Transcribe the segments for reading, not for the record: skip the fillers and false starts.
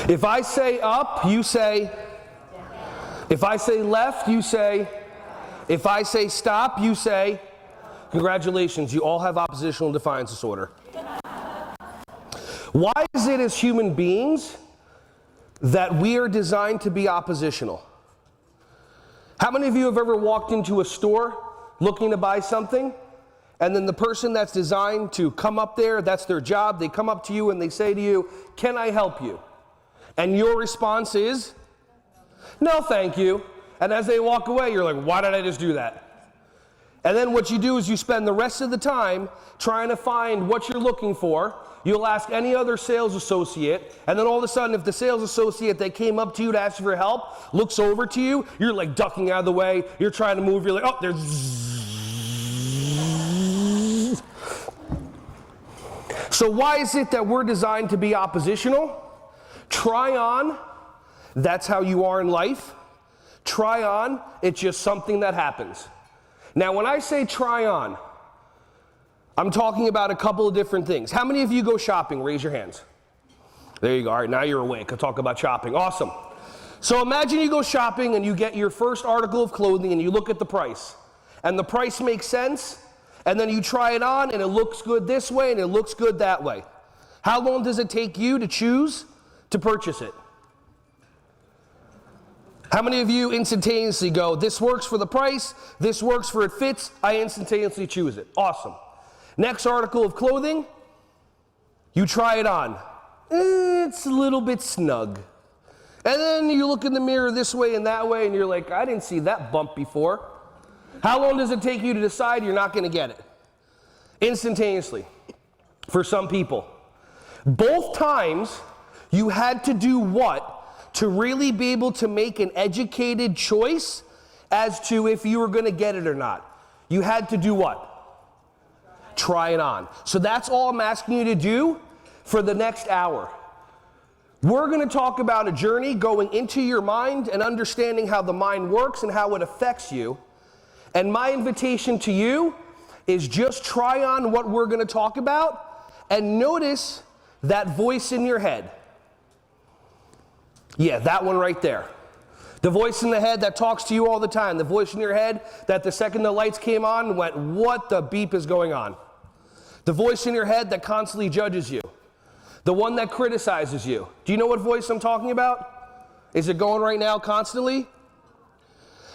If I say up, you say. If I say left, you say. If I say stop, you say. Congratulations, you all have oppositional defiance disorder. Why is it as human beings that we are designed to be oppositional? How many of you have ever walked into a store looking to buy something, and then the person that's designed to come up there, that's their job, they come up to you and they say to you, "Can I help you?" And your response is, "No, thank you." And as they walk away, you're like, "Why did I just do that?" And then what you do is you spend the rest of the time trying to find what you're looking for. You'll ask any other sales associate, and then all of a sudden, if the sales associate that came up to you to ask you for help looks over to you, you're like ducking out of the way, you're trying to move, you're like, "Oh, there's..." So why is it that we're designed to be oppositional? Try on, that's how you are in life. Try on, it's just something that happens. Now, when I say try on, I'm talking about a couple of different things. How many of you go shopping? Raise your hands. There you go. All right, now you're awake. I'll talk about shopping. Awesome. So imagine you go shopping and you get your first article of clothing and you look at the price. And the price makes sense, and then you try it on and it looks good this way and it looks good that way. How long does it take you to choose to purchase it? How many of you instantaneously go, "This works for the price, this works for it fits," I instantaneously choose it? Awesome. Next article of clothing, you try it on. It's a little bit snug. And then you look in the mirror this way and that way and you're like, "I didn't see that bump before." How long does it take you to decide you're not going to get it? Instantaneously, for some people. Both times, you had to do what to really be able to make an educated choice as to if you were going to get it or not? You had to do what? Try it on. So that's all I'm asking you to do for the next hour. We're going to talk about a journey going into your mind and understanding how the mind works and how it affects you. And my invitation to you is just try on what we're going to talk about and notice that voice in your head. Yeah, that one right there. The voice in the head that talks to you all the time. The voice in your head that the second the lights came on went, "What the beep is going on?" The voice in your head that constantly judges you. The one that criticizes you. Do you know what voice I'm talking about? Is it going right now constantly?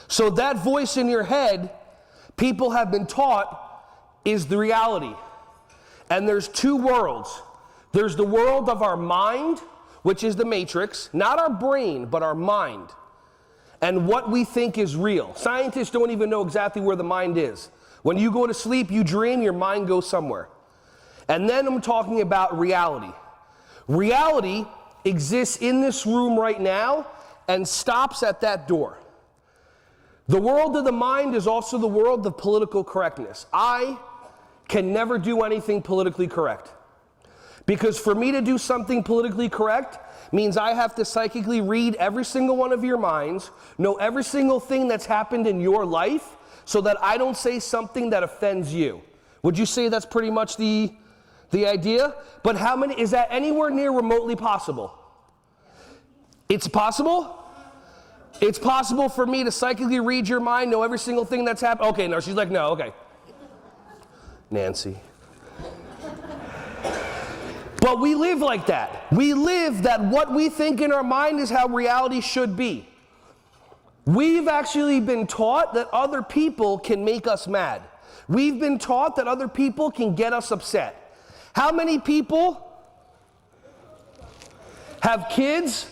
So that voice in your head, people have been taught, is the reality. And there's two worlds. There's the world of our mind, which is the matrix, not our brain, but our mind, and what we think is real. Scientists don't even know exactly where the mind is. When you go to sleep, you dream, your mind goes somewhere. And then I'm talking about reality. Reality exists in this room right now and stops at that door. The world of the mind is also the world of political correctness. I can never do anything politically correct. Because for me to do something politically correct means I have to psychically read every single one of your minds, know every single thing that's happened in your life, so that I don't say something that offends you. Would you say that's pretty much the idea? But how many, is that anywhere near remotely possible? It's possible? It's possible for me to psychically read your mind, know every single thing that's happened? Okay, no, she's like, no, okay. Nancy. But we live like that. We live that what we think in our mind is how reality should be. We've actually been taught that other people can make us mad. We've been taught that other people can get us upset. How many people have kids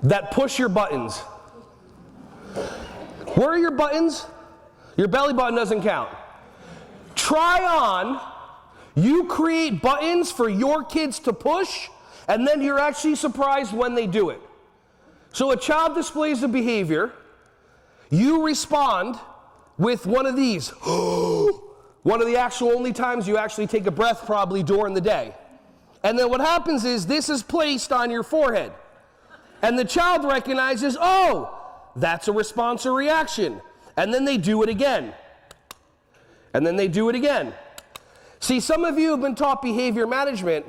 that push your buttons? Where are your buttons? Your belly button doesn't count. Try on. You create buttons for your kids to push, and then you're actually surprised when they do it. So a child displays a behavior, you respond with one of these. One of the actual only times you actually take a breath probably during the day. And then what happens is this is placed on your forehead. And the child recognizes, oh, that's a response or reaction. And then they do it again. And then they do it again. See, some of you have been taught behavior management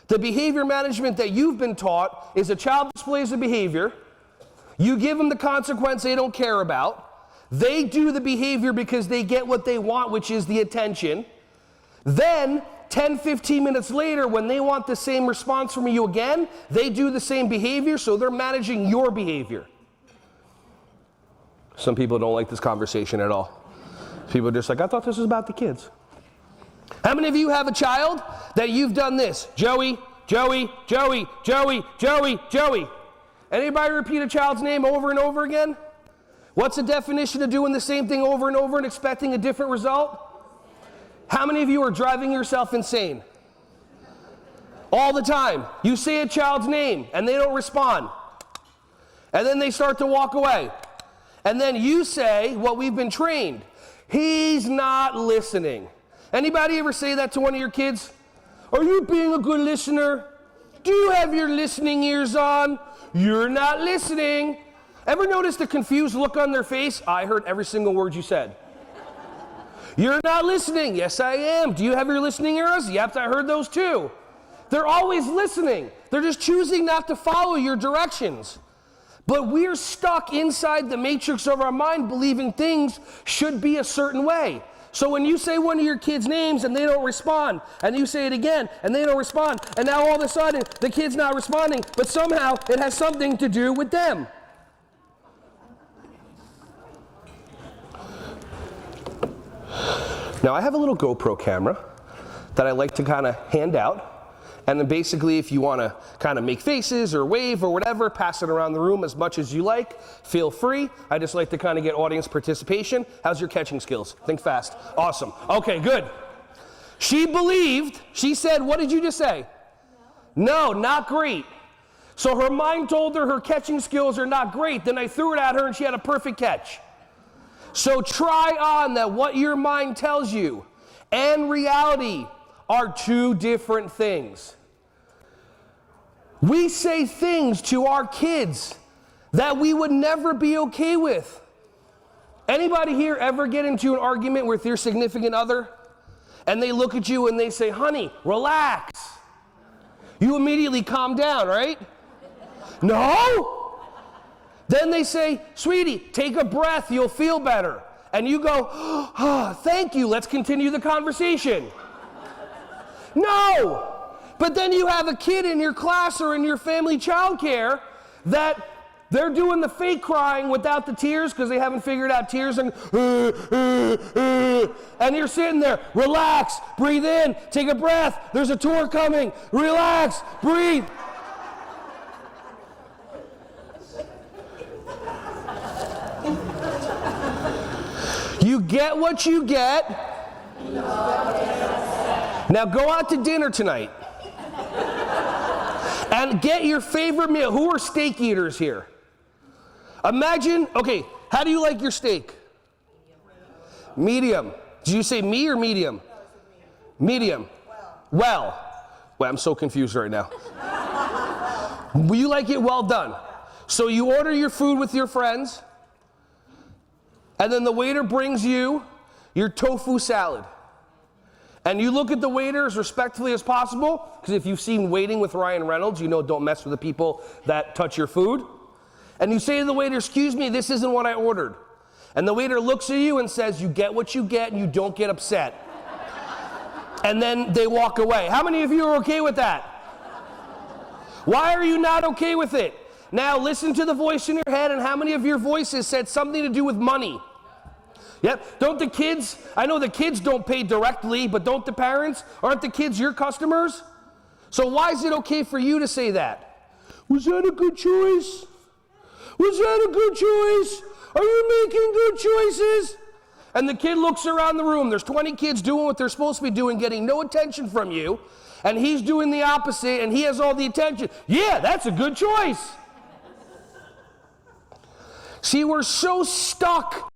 The behavior management that you've been taught is a child displays a behavior. You give them the consequence they don't care about. They do the behavior because they get what they want, which is the attention. Then 10, 15 minutes later, when they want the same response from you again, they do the same behavior, so they're managing your behavior. Some people don't like this conversation at all. People are just like, I thought this was about the kids. How many of you have a child that you've done this? Joey, Joey, Joey, Joey, Joey, Joey. Anybody repeat a child's name over and over again? What's the definition of doing the same thing over and over and expecting a different result? How many of you are driving yourself insane? All the time. You say a child's name and they don't respond. And then they start to walk away. And then you say what we've been trained. He's not listening. Anybody ever say that to one of your kids? Are you being a good listener? Do you have your listening ears on? You're not listening. Ever notice the confused look on their face? I heard every single word you said. You're not listening. Yes, I am. Do you have your listening ears? Yep, I heard those too. They're always listening. They're just choosing not to follow your directions. But we're stuck inside the matrix of our mind believing things should be a certain way. So when you say one of your kids' names and they don't respond, and you say it again and they don't respond, and now all of a sudden the kid's not responding, but somehow it has something to do with them. Now I have a little GoPro camera that I like to kind of hand out. And then basically if you want to kind of make faces or wave or whatever, pass it around the room as much as you like, feel free. I just like to kind of get audience participation. How's your catching skills? Think fast. Awesome. Okay, good. She believed, she said, what did you just say? No, not great. So her mind told her catching skills are not great. Then I threw it at her and she had a perfect catch. So try on that what your mind tells you and reality are two different things. We say things to our kids that we would never be okay with. Anybody here ever get into an argument with your significant other and they look at you and they say, honey, relax? You immediately calm down, right? No? Then they say, sweetie, take a breath, you'll feel better. And you go, oh, thank you, let's continue the conversation. No! But then you have a kid in your class or in your family childcare that they're doing the fake crying without the tears because they haven't figured out tears and you're sitting there, relax, breathe in, take a breath, there's a tour coming, relax, breathe. You get what you get. Now go out to dinner tonight and get your favorite meal. Who are steak eaters here? Imagine, okay, how do you like your steak? Medium. Did you say me or medium? Medium. Well, I'm so confused right now. You like it well done. So you order your food with your friends, and then the waiter brings you your tofu salad. And you look at the waiter as respectfully as possible, because if you've seen Waiting with Ryan Reynolds, you know don't mess with the people that touch your food. And you say to the waiter, excuse me, this isn't what I ordered. And the waiter looks at you and says, you get what you get and you don't get upset. And then they walk away. How many of you are okay with that? Why are you not okay with it? Now listen to the voice in your head, and how many of your voices said something to do with money? Yep. Don't the kids, I know the kids don't pay directly, but don't the parents? Aren't the kids your customers? So why is it okay for you to say that? Was that a good choice? Was that a good choice? Are you making good choices? And the kid looks around the room. There's 20 kids doing what they're supposed to be doing, getting no attention from you. And he's doing the opposite, and he has all the attention. Yeah, that's a good choice. See, we're so stuck